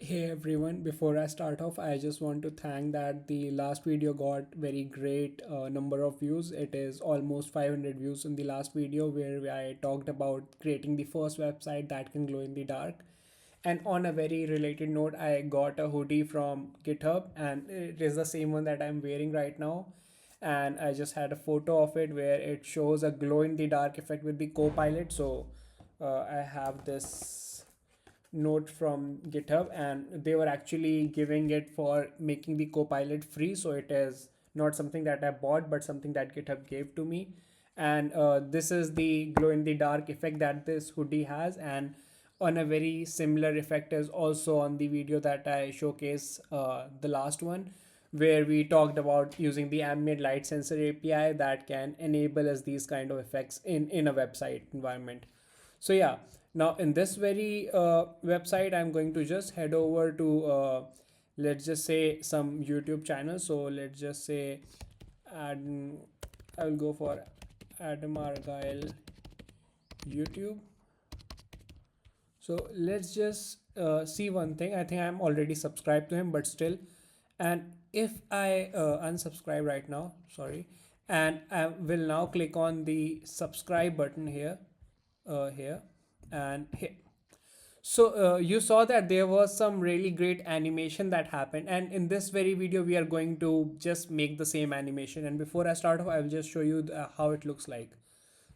Hey everyone, before I start off, I just want to thank that the last video got very great number of views. It is almost 500 views in the last video where I talked about creating the first website that can glow in the dark. And on a very related note, I got a hoodie from GitHub and it is the same one that I'm wearing right now. And I just had a photo of it where it shows a glow in the dark effect with the Copilot. So I have this note from GitHub, and they were actually giving it for making the Copilot free. So it is not something that I bought, but something that GitHub gave to me. And this is the glow in the dark effect that this hoodie has. And on a very similar effect is also on the video that I showcase, the last one, where we talked about using the ambient light sensor API that can enable us these kind of effects in a website environment. So yeah, now in this very website, I'm going to just head over to let's just say some YouTube channel. So let's just say Adam, I will go for Adam Argyle YouTube. So let's just see one thing. I think I'm already subscribed to him, but still. And if I unsubscribe right now, sorry, and I will now click on the subscribe button here, and here. So you saw that there was some really great animation that happened, and in this very video we are going to just make the same animation. And before I start off, I will just show you how it looks like.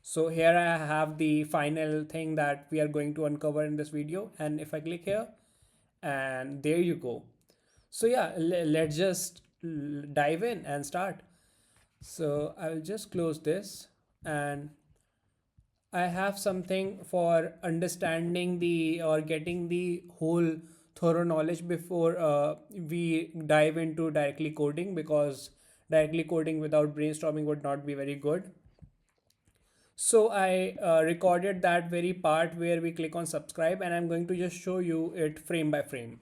So here I have the final thing that we are going to uncover in this video, and if I click here, and there you go. So yeah, let's just dive in and start. So I will just close this, and I have something for understanding the or getting the whole thorough knowledge before we dive into directly coding, because directly coding without brainstorming would not be very good. So I recorded that very part where we click on subscribe, and I'm going to just show you it frame by frame.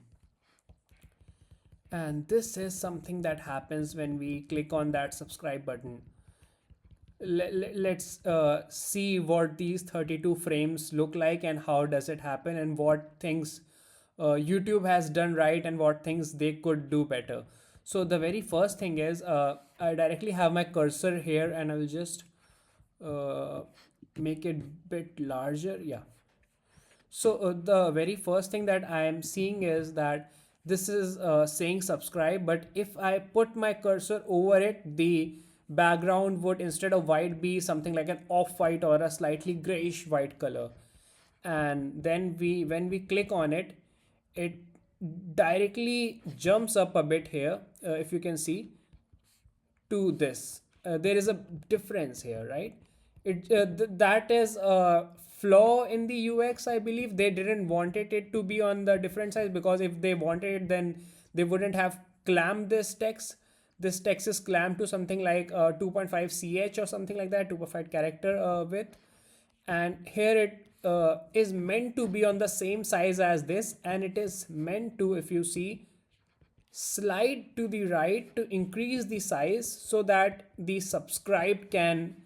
And this is something that happens when we click on that subscribe button. Let's see what these 32 frames look like and how does it happen, and what things YouTube has done right and what things they could do better. So the very first thing is I directly have my cursor here, and I will just uh, make it bit larger. Yeah. So the very first thing that I am seeing is that this is saying subscribe, but if I put my cursor over it, the background would, instead of white, be something like an off-white or a slightly grayish white color. And then when we click on it, it directly jumps up a bit here, if you can see, to this. There is a difference here, right? That is a flaw in the UX. I believe they didn't wanted it to be on the different size, because if they wanted it, then they wouldn't have clamped this text. This text is clamped to something like 2.5 ch or something like that, 2.5 character width, and here it is meant to be on the same size as this, and it is meant to, if you see, slide to the right to increase the size so that the subscribe can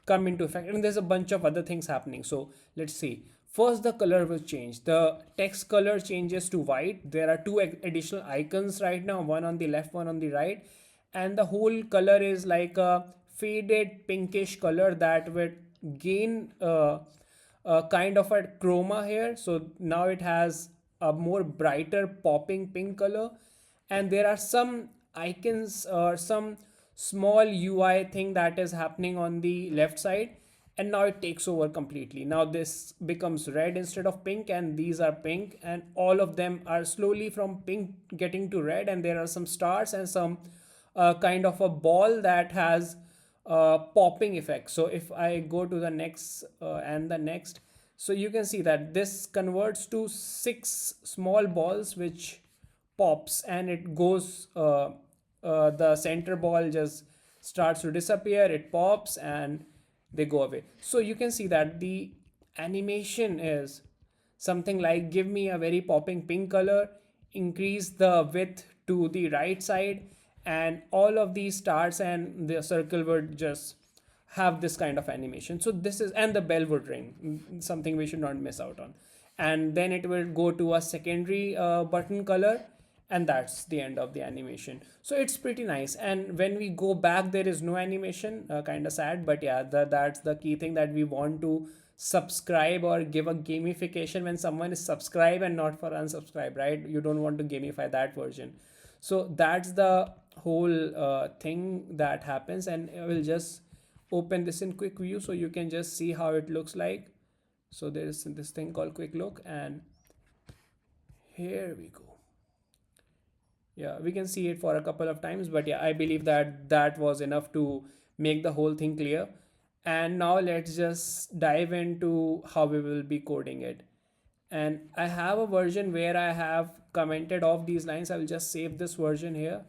come into effect. And there's a bunch of other things happening. So let's see. First, the color will change. The text color changes to white. There are two additional icons right now, one on the left, one on the right, and the whole color is like a faded pinkish color that would gain a kind of a chroma here. So now it has a more brighter popping pink color, and there are some icons or some small UI thing that is happening on the left side, and now it takes over completely. Now this becomes red instead of pink, and these are pink, and all of them are slowly from pink getting to red, and there are some stars and some kind of a ball that has popping effect. So if I go to the next and the next, so you can see that this converts to 6 small balls which pops, and it goes the center ball just starts to disappear, it pops, and they go away. So you can see that the animation is something like, give me a very popping pink color, increase the width to the right side, and all of these stars and the circle would just have this kind of animation. So this is, and the bell would ring, something we should not miss out on. and then it will go to a secondary button color, and that's the end of the animation. So it's pretty nice. And when we go back, there is no animation, kind of sad, but yeah, that's the key thing, that we want to subscribe or give a gamification when someone is subscribe and not for unsubscribe, right? You don't want to gamify that version. So that's the whole thing that happens. And I will just open this in quick view so you can just see how it looks like. So there is this thing called quick look, and here we go. Yeah, we can see it for a couple of times, but yeah, I believe that that was enough to make the whole thing clear. And now let's just dive into how we will be coding it. And I have a version where I have commented off these lines. I will just save this version here,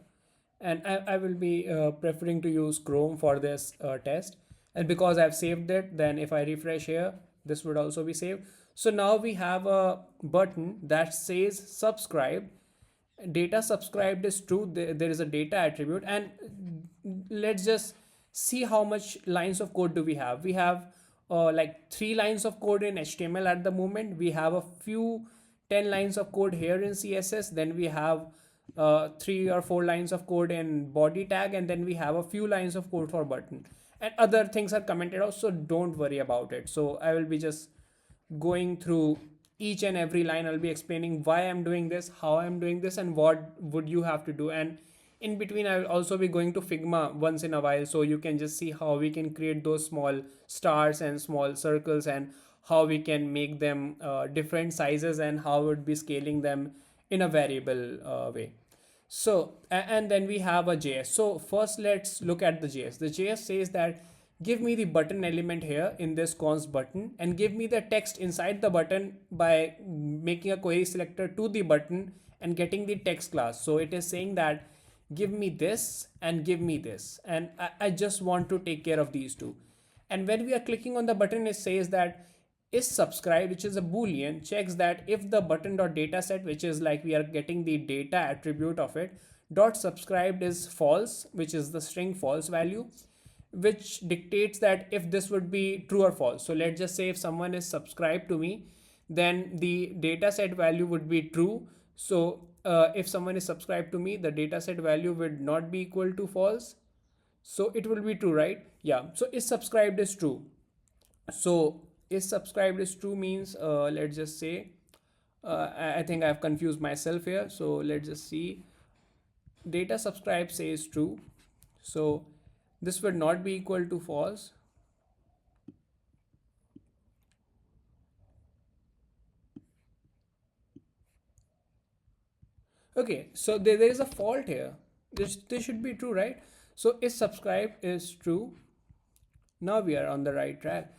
and I will be preferring to use Chrome for this test. And because I've saved it, then if I refresh here, this would also be saved. So now we have a button that says subscribe. Data subscribed is true. There is a data attribute, and let's just see how much lines of code do we have. We have like 3 lines of code in HTML at the moment. We have a few 10 lines of code here in CSS. Then we have 3 or 4 lines of code in body tag, and then we have a few lines of code for button, and other things are commented out, so don't worry about it. So I will be just going through each and every line. I'll be explaining why I'm doing this, how I'm doing this, and what would you have to do. And in between, I will also be going to Figma once in a while, so you can just see how we can create those small stars and small circles, and how we can make them different sizes, and how would be scaling them in a variable way. So, and then we have a JS. So first let's look at the JS. The JS says that give me the button element here in this const button, and give me the text inside the button by making a query selector to the button and getting the text class. So it is saying that give me this and give me this, and I just want to take care of these two. And when we are clicking on the button, it says that is subscribed, which is a boolean, checks that if the button dot data set, which is like we are getting the data attribute of it, dot subscribed is false, which is the string false value, which dictates that if this would be true or false. So let's just say if someone is subscribed to me, then the data set value would be true. So if someone is subscribed to me, the data set value would not be equal to false, so it will be true, right? Yeah, so is subscribed is true. So is subscribed is true means let's just say I think I've confused myself here. So let's just see, data subscribe says true, so this would not be equal to false. Okay, so there is a fault here. This should be true, right? So is subscribe is true. Now we are on the right track.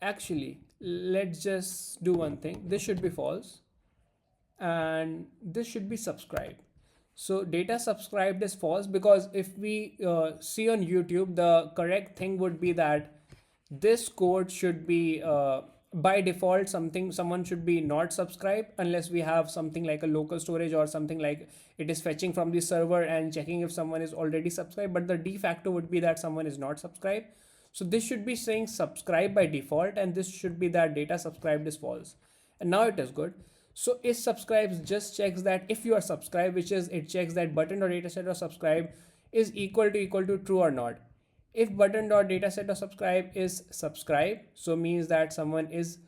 Actually, let's just do one thing. This should be false, and this should be subscribed. So data subscribed is false, because if we see on YouTube, the correct thing would be that this code should be by default someone should be not subscribed, unless we have something like a local storage or something like it is fetching from the server and checking if someone is already subscribed. But the de facto would be that someone is not subscribed. So this should be saying subscribe by default, and this should be that data subscribed is false. And now it is good. So is subscribes just checks that if you are subscribed, which is it checks that button or dataset or subscribe is equal to true or not. If button dot dataset or subscribe is subscribe, so means that someone is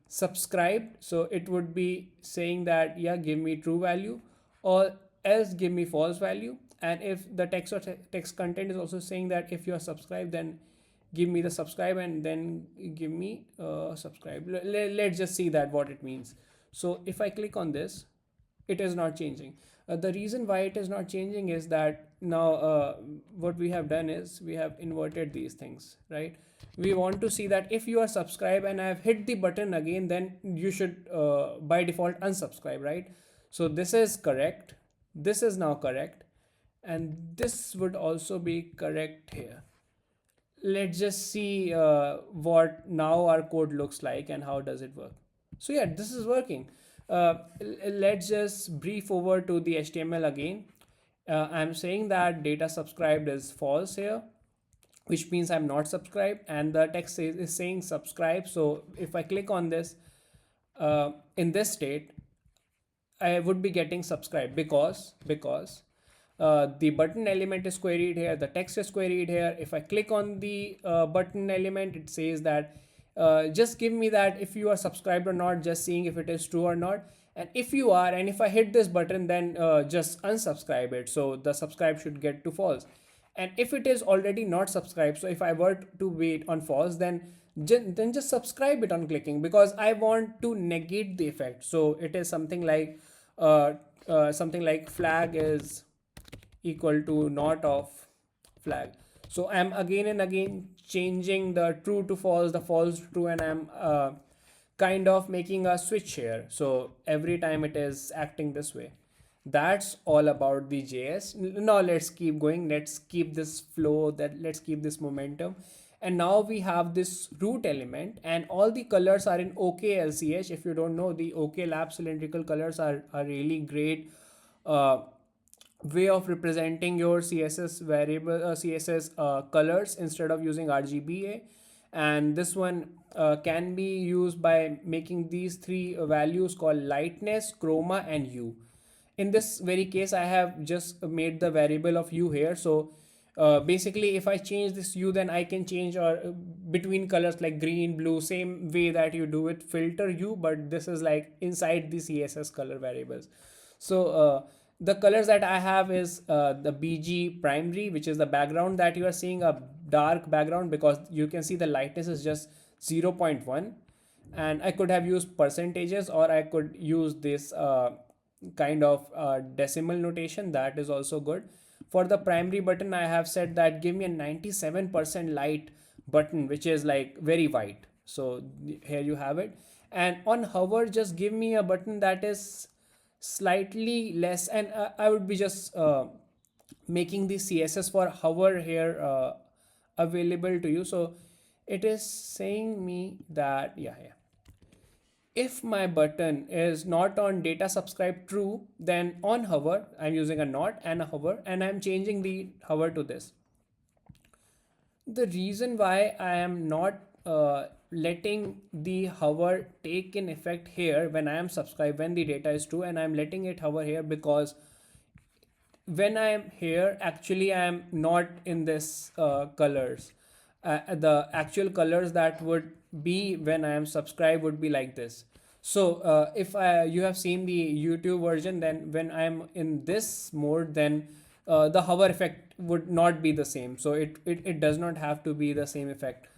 subscribed. So it would be saying that yeah, give me true value, or else give me false value. And if the text or text content is also saying that if you are subscribed, then give me the subscribe, and then give me subscribe. Let's just see that what it means. So if I click on this, it is not changing. The reason why it is not changing is that now what we have done is we have inverted these things, right? We want to see that if you are subscribed and I have hit the button again, then you should by default unsubscribe, right? So this is correct. This is now correct. And this would also be correct here. Let's just see what now our code looks like and how does it work. So yeah, this is working. Let's just brief over to the HTML again. I'm saying that data subscribed is false here, which means I'm not subscribed, and the text is saying subscribe. So if I click on this, in this state I would be getting subscribe because the button element is queried here, the text is queried here. If I click on the button element, it says that just give me that if you are subscribed or not, just seeing if it is true or not. And if you are, and if I hit this button, then just unsubscribe it. So the subscribe should get to false. And if it is already not subscribed, so if I were to wait on false, then just subscribe it on clicking, because I want to negate the effect. So it is something like flag is equal to not of flag. So I'm again and again changing the true to false, the false to true, and I'm kind of making a switch here. So every time it is acting this way. That's all about the JS. Now let's keep going. Let's keep this flow, that let's keep this momentum. And now we have this root element, and all the colors are in OKLCH. If you don't know, the OK lab cylindrical colors are a really great way of representing your CSS variable, CSS colors instead of using RGBA. And this one can be used by making these three values called lightness, chroma, and hue. In this very case, I have just made the variable of hue here. So basically, if I change this hue, then I can change between colors like green, blue, same way that you do with filter hue, but this is like inside the CSS color variables. So the colors that I have is the BG primary, which is the background that you are seeing, a dark background, because you can see the lightness is just 0.1. And I could have used percentages, or I could use this kind of decimal notation. That is also good. For the primary button, I have said that give me a 97% light button, which is like very white. So here you have it. And on hover, just give me a button that is slightly less, and I would be just making the CSS for hover here available to you. So it is saying me that yeah, if my button is not on data subscribe true, then on hover, I'm using a not and a hover, and I'm changing the hover to this. The reason why I am not letting the hover take in effect here when I am subscribed, when the data is true, and I'm letting it hover here, because when I am here, actually I am not in this colors. The actual colors that would be when I am subscribed would be like this. So if you have seen the YouTube version, then when I am in this mode, then the hover effect would not be the same. So it does not have to be the same effect.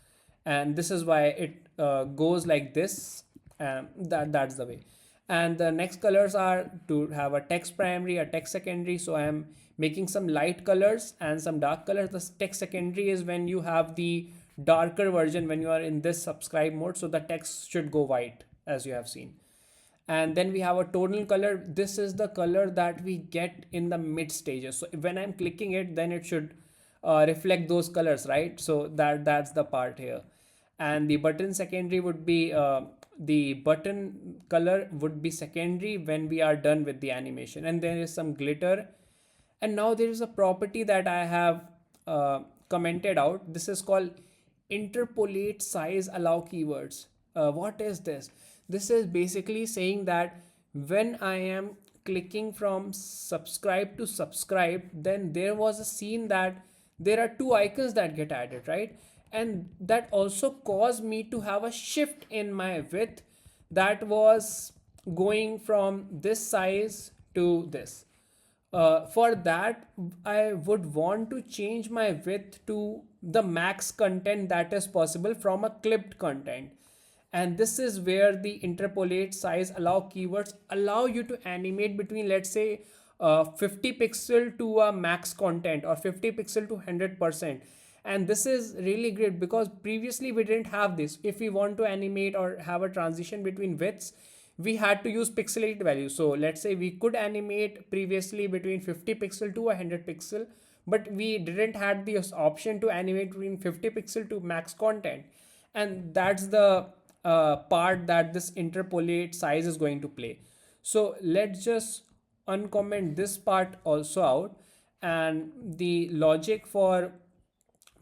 And this is why it goes like this. That's the way. And the next colors are to have a text primary, a text secondary. So I am making some light colors and some dark colors. The text secondary is when you have the darker version, when you are in this subscribe mode. So the text should go white, as you have seen. And then we have a tonal color. This is the color that we get in the mid stages. So when I'm clicking it, then it should reflect those colors, right? So that's the part here. And the button secondary would be the button color would be secondary when we are done with the animation. And there is some glitter. And now there is a property that I have commented out. This is called interpolate size allow keywords. What is this? This is basically saying that when I am clicking from subscribe to subscribe, then there was a scene that there are two icons that get added, right? And that also caused me to have a shift in my width that was going from this size to this. For that, I would want to change my width to the max content that is possible from a clipped content. And this is where the interpolate size allow keywords allow you to animate between, let's say, 50 pixel to a max content, or 50 pixel to 100%. And this is really great because previously we didn't have this. If we want to animate or have a transition between widths, we had to use pixelated values. So let's say we could animate previously between 50 pixel to 100 pixel, but we didn't have this option to animate between 50 pixel to max content. And that's the part that this interpolate size is going to play. So let's just uncomment this part also out. And the logic for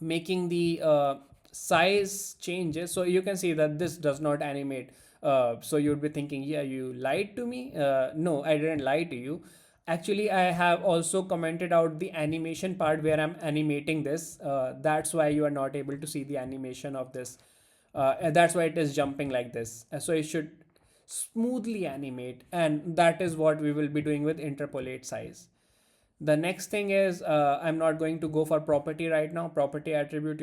making the size changes, so you can see that this does not animate So you'd be thinking, yeah, you lied to me. No, I didn't lie to you. Actually, I have also commented out the animation part where I'm animating this. That's why you are not able to see the animation of this. And that's why it is jumping like this. So it should smoothly animate, and that is what we will be doing with interpolate size. The next thing is, I'm not going to go for property right now. Property attribute,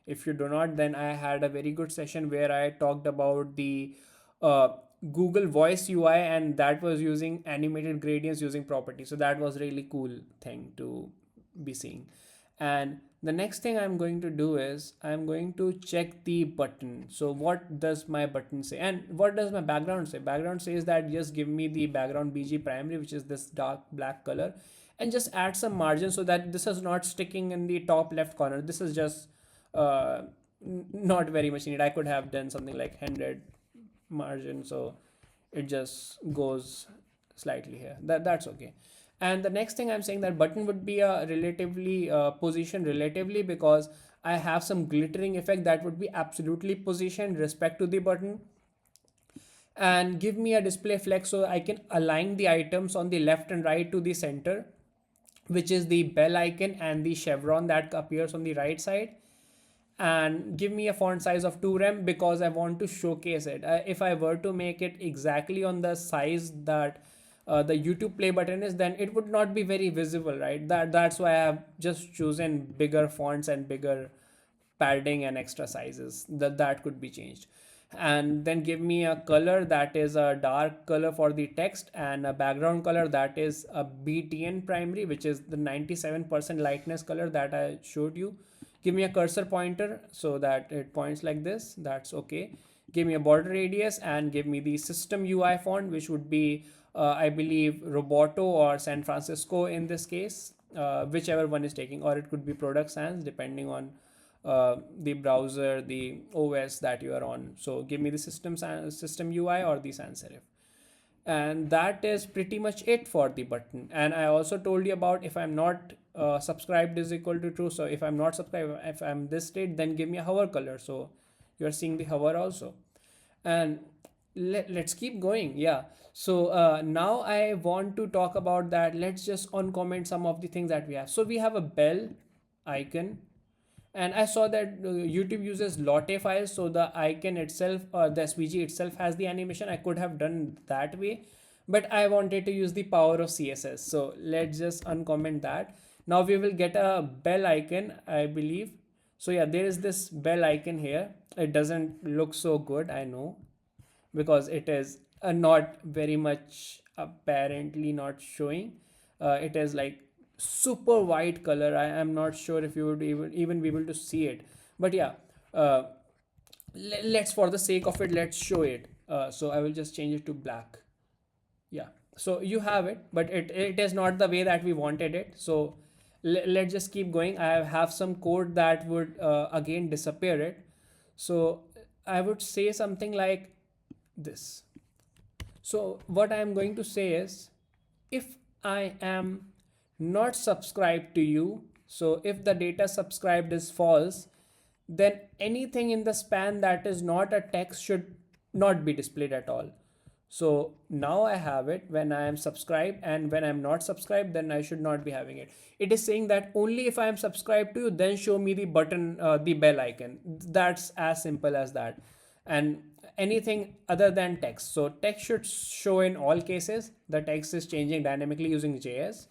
if you do not, then I had a very good session where I talked about the uh, Google Voice UI, and that was using animated gradients using property. So that was really cool thing to be seeing. And the next thing I'm going to do is I'm going to check the button. So what does my button say, and what does my background say? Background says that just give me the background BG primary, which is this dark black color, and just add some margin so that this is not sticking in the top left corner. This is just uh, not very much needed. I could have done something like 100 margin, so it just goes slightly here. That's okay. And the next thing I'm saying, that button would be a relatively positioned relatively, because I have some glittering effect that would be absolutely positioned respect to the button, and give me a display flex so I can align the items on the left and right to the center, which is the bell icon and the chevron that appears on the right side. And give me a font size of 2 rem because I want to showcase it. If I were to make it exactly on the size that the YouTube play button is, then it would not be very visible, right? That's why I have just chosen bigger fonts and bigger padding and extra sizes. That could be changed. And then give me a color that is a dark color for the text, and a background color that is a BTN primary, which is the 97% lightness color that I showed you. Give me a cursor pointer so that it points like this. That's okay. Give me a border radius, and give me the system UI font, which would be I believe Roboto or San Francisco in this case, whichever one is taking, or it could be Product Sans depending on the browser, the OS that you are on. So give me the system UI or the sans serif. And that is pretty much it for the button. And I also told you about, if I'm not subscribed is equal to true. So if I'm not subscribed, if I'm this state, then give me a hover color. So you're seeing the hover also. And let's keep going. Yeah. So now I want to talk about that. Let's just uncomment some of the things that we have. So we have a bell icon, and I saw that YouTube uses Lotte files, so the icon itself or the SVG itself has the animation. I could have done that way, but I wanted to use the power of CSS. So let's just uncomment that. Now we will get a bell icon, I believe. So yeah, there is this bell icon here. It doesn't look so good, I know, because it is not very much apparently not showing. It is like super white color. I am not sure if you would even be able to see it, but yeah, uh, let's, for the sake of it, let's show it. So I will just change it to black. Yeah, so you have it, but it is not the way that we wanted it. So let's just keep going. I have some code that would again disappear it. So I would say something like this. So what I am going to say is, if I am not subscribed to you, so if the data subscribed is false, then anything in the span that is not a text should not be displayed at all. So now I have it when I am subscribed, and when I'm not subscribed, then I should not be having it. It is saying that only if I am subscribed to you, then show me the button, the bell icon. That's as simple as that. And anything other than text. So text should show in all cases. The text is changing dynamically using JS,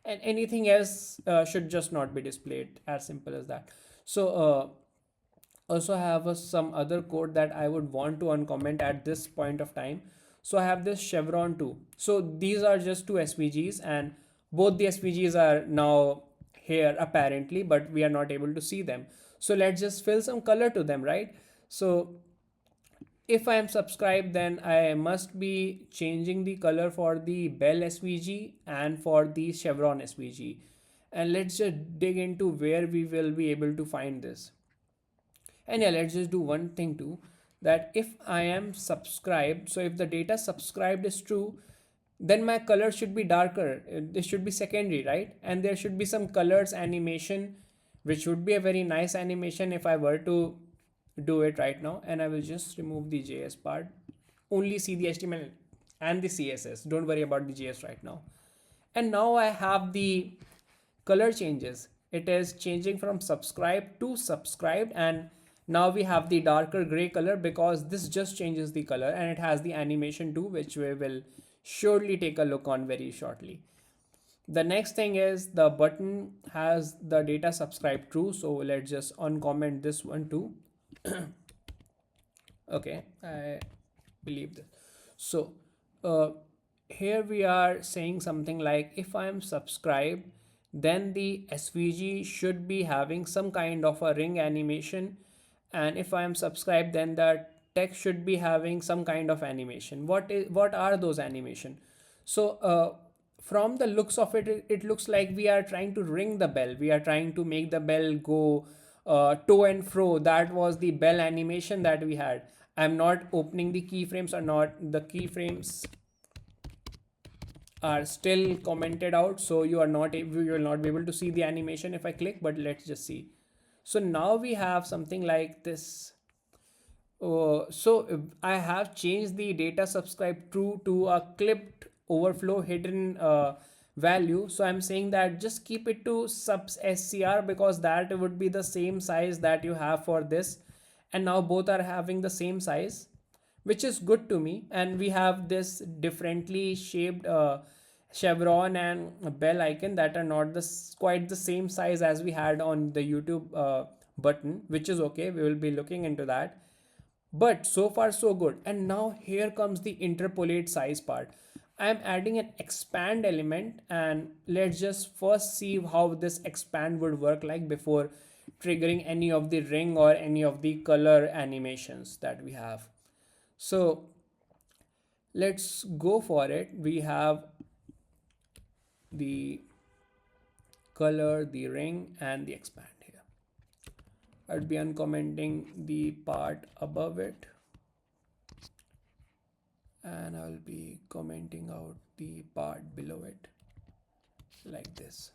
and anything else should just not be displayed. As simple as that. So also have some other code that I would want to uncomment at this point of time. So I have this chevron too. So these are just two SVGs, and both the SVGs are now here apparently, but we are not able to see them. So let's just fill some color to them, right? So if I am subscribed, then I must be changing the color for the bell SVG and for the chevron SVG. And let's just dig into where we will be able to find this. And yeah, let's just do one thing too, that if I am subscribed, so if the data subscribed is true, then my color should be darker. This should be secondary, right? And there should be some colors animation, which would be a very nice animation if I were to do it right now. And I will just remove the JS part. only see the HTML and the CSS. Don't worry about the JS right now. And now I have the color changes. It is changing from subscribe to subscribed, and now we have the darker gray color because this just changes the color, and it has the animation too, which we will surely take a look on very shortly. The next thing is the button has the data subscribe true, so let's just uncomment this one too. Okay, I believe this. So uh, here we are saying something like if I am subscribed, then the SVG should be having some kind of a ring animation, and if I am subscribed, then the text should be having some kind of animation. What are those animation? So from the looks of it, it looks like we are trying to ring the bell. We are trying to make the bell go to and fro. That was the bell animation that we had. I'm not opening the keyframes or not. The keyframes are still commented out, so you will not be able to see the animation if I click. But let's just see. So now we have something like this. I have changed the data subscribe true to a clipped overflow hidden value. So I'm saying that just keep it to subs scr, because that would be the same size that you have for this, and now both are having the same size, which is good to me. And we have this differently shaped chevron and bell icon that are not quite the same size as we had on the YouTube button, which is okay. We will be looking into that, but so far so good. And now here comes the interpolate size part. I am adding an expand element, and let's just first see how this expand would work like before triggering any of the ring or any of the color animations that we have. So let's go for it. We have the color, the ring, and the expand here. I'd be uncommenting the part above it, and I'll be commenting out the part below it like this,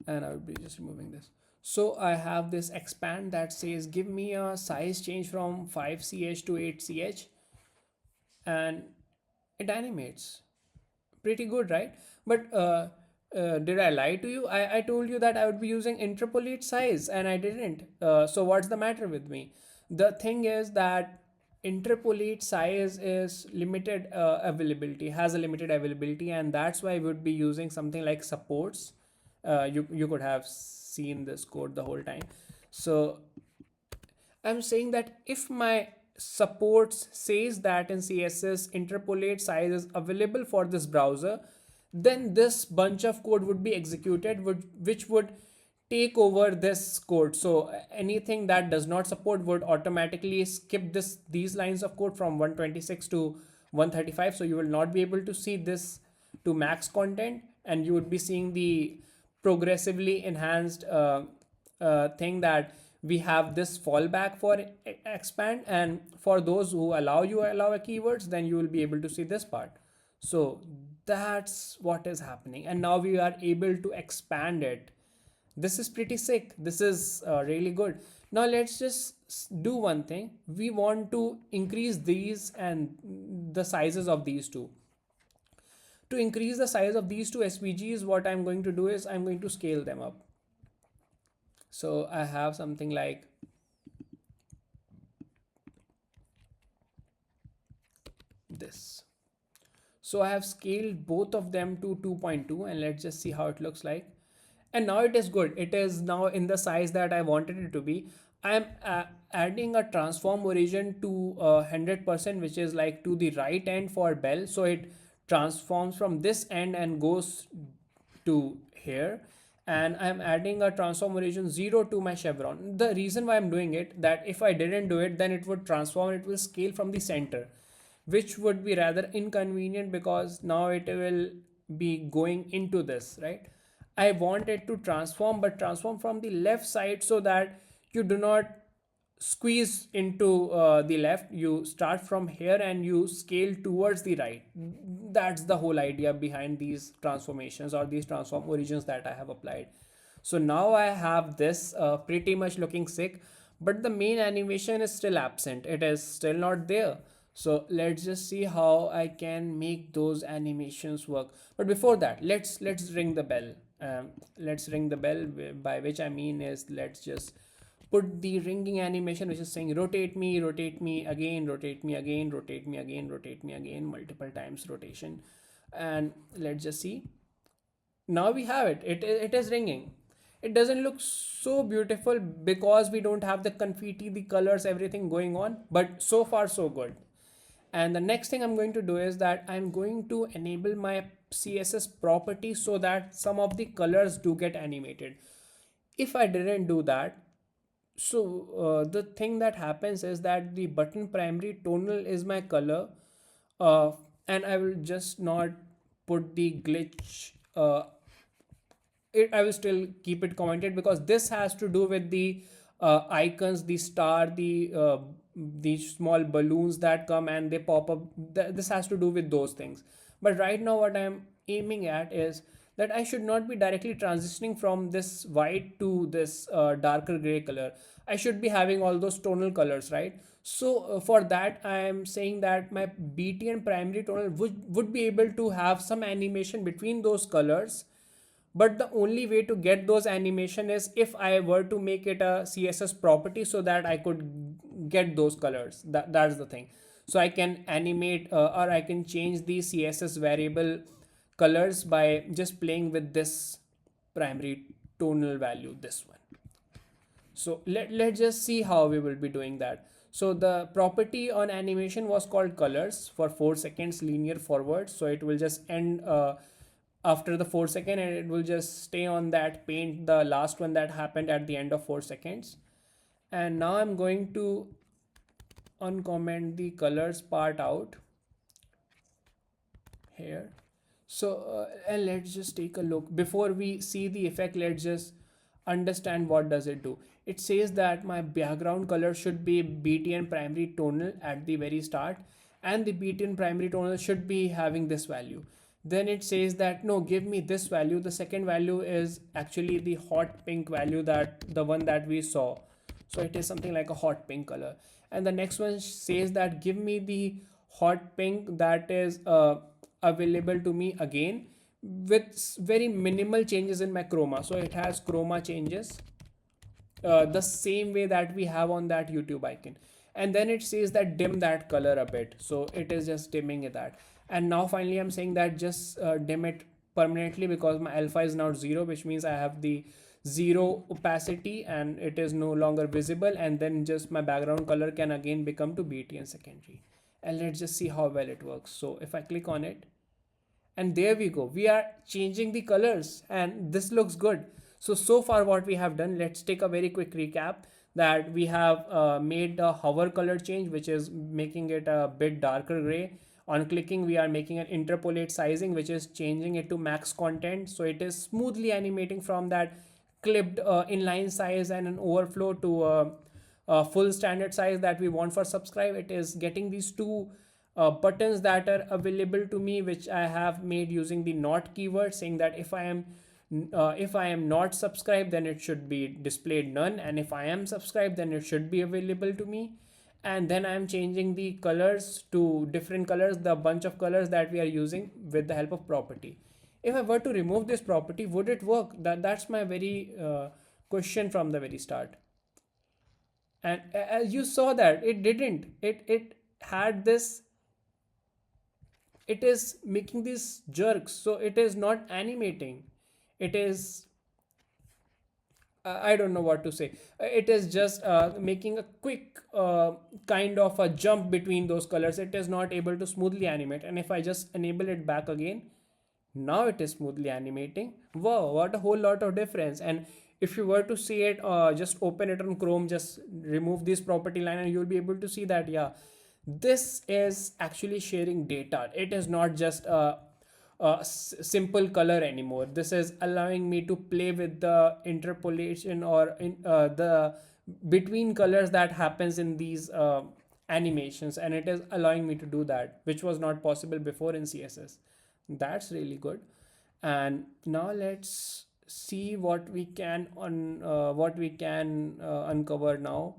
and I would be just removing this. So I have this expand that says give me a size change from 5ch to 8ch, and it animates pretty good, right? But did I lie to you? I told you that I would be using interpolate size, and I didn't. So what's the matter with me? The thing is that interpolate size is limited availability, has a limited availability, and that's why I would be using something like supports. You could have seen this code the whole time. So I'm saying that if my supports says that in CSS interpolate size is available for this browser, then this bunch of code would be executed, which would take over this code. So anything that does not support would automatically skip these lines of code from 126 to 135. So you will not be able to see this to max content, and you would be seeing the progressively enhanced thing that we have this fallback for expand, and for those who allow keywords, then you will be able to see this part. So that's what is happening, and now we are able to expand it. This is pretty sick. This is really good. Now let's just do one thing. We want to increase these and the sizes of these two. To increase the size of these two SVGs, what I'm going to do is I'm going to scale them up. So I have something like this. So I have scaled both of them to 2.2, and let's just see how it looks like. And now it is good. It is now in the size that I wanted it to be. I am adding a transform origin to 100%, which is like to the right end for bell. So it transforms from this end and goes to here. And I'm adding a transform origin 0 to my chevron. The reason why I'm doing it, that if I didn't do it, then it would transform, it will scale from the center, which would be rather inconvenient because now it will be going into this, right? I want it to transform, but transform from the left side so that you do not squeeze into the left. You start from here and you scale towards the right. That's the whole idea behind these transformations or these transform origins that I have applied. So now I have this pretty much looking sick, but the main animation is still absent. It is still not there. So let's just see how I can make those animations work. But before that, let's ring the bell. Let's ring the bell, by which I mean is, let's just put the ringing animation which is saying rotate me again, rotate me again, rotate me again, rotate me again, multiple times rotation. And let's just see. Now we have it is ringing. It doesn't look so beautiful because we don't have the confetti, the colors, everything going on, but so far so good. And the next thing I'm going to do is that I'm going to enable my CSS property so that some of the colors do get animated. If I didn't do that, so the thing that happens is that the button primary tonal is my color, uh, and I will just not put the glitch. I will still keep it commented because this has to do with the icons, the star, the small balloons that come and they pop up. This has to do with those things. But right now, what I'm aiming at is that I should not be directly transitioning from this white to this darker gray color. I should be having all those tonal colors, right? So for that, I am saying that my BT and primary tonal would be able to have some animation between those colors, but the only way to get those animation is if I were to make it a CSS property so that I could get those colors. That's the thing. So I can animate or I can change the CSS variable colors by just playing with this primary tonal value, this one. So let's just see how we will be doing that. So the property on animation was called colors for 4 seconds linear forward. So it will just end after the 4 second, and it will just stay on that paint, the last one that happened at the end of 4 seconds. And now I'm going to uncomment the colors part out here. So and let's just take a look before we see the effect. Let's just understand what does it do. It says that my background color should be BTN primary tonal at the very start, and the BTN primary tonal should be having this value. Then it says that no, give me this value. The second value is actually the hot pink value, that the one that we saw. So it is something like a hot pink color. And the next one says that give me the hot pink that is available to me again with very minimal changes in my chroma. So it has chroma changes the same way that we have on that YouTube icon. And then it says that dim that color a bit. So it is just dimming that. And now finally I'm saying that just dim it permanently because my alpha is now 0, which means I have the 0 opacity and it is no longer visible. And then just my background color can again become to BT and secondary. And let's just see how well it works. So if I click on it, and there we go, we are changing the colors and this looks good. So far what we have done, let's take a very quick recap. That we have made a hover color change, which is making it a bit darker gray. On clicking, we are making an interpolate sizing, which is changing it to max content, so it is smoothly animating from that clipped inline size and an overflow to full standard size that we want for subscribe. It is getting these two buttons that are available to me, which I have made using the not keyword, saying that if I am not subscribed, then it should be displayed none, and if I am subscribed, then it should be available to me. And then I am changing the colors to different colors, the bunch of colors that we are using with the help of property. If I were to remove this property, would it work? That's my very question from the very start. And as you saw that it didn't, it had this, it is making these jerks, so it is not animating. It is I don't know what to say. It is just making a quick kind of a jump between those colors. It is not able to smoothly animate. And if I just enable it back again, now it is smoothly animating. Wow, what a whole lot of difference. And if you were to see it, just open it on Chrome, just remove this property line, and you'll be able to see that, yeah, this is actually sharing data. It is not just a simple color anymore. This is allowing me to play with the interpolation or in the between colors that happens in these animations, and it is allowing me to do that, which was not possible before in CSS. That's really good. And now let's see what we can uncover now.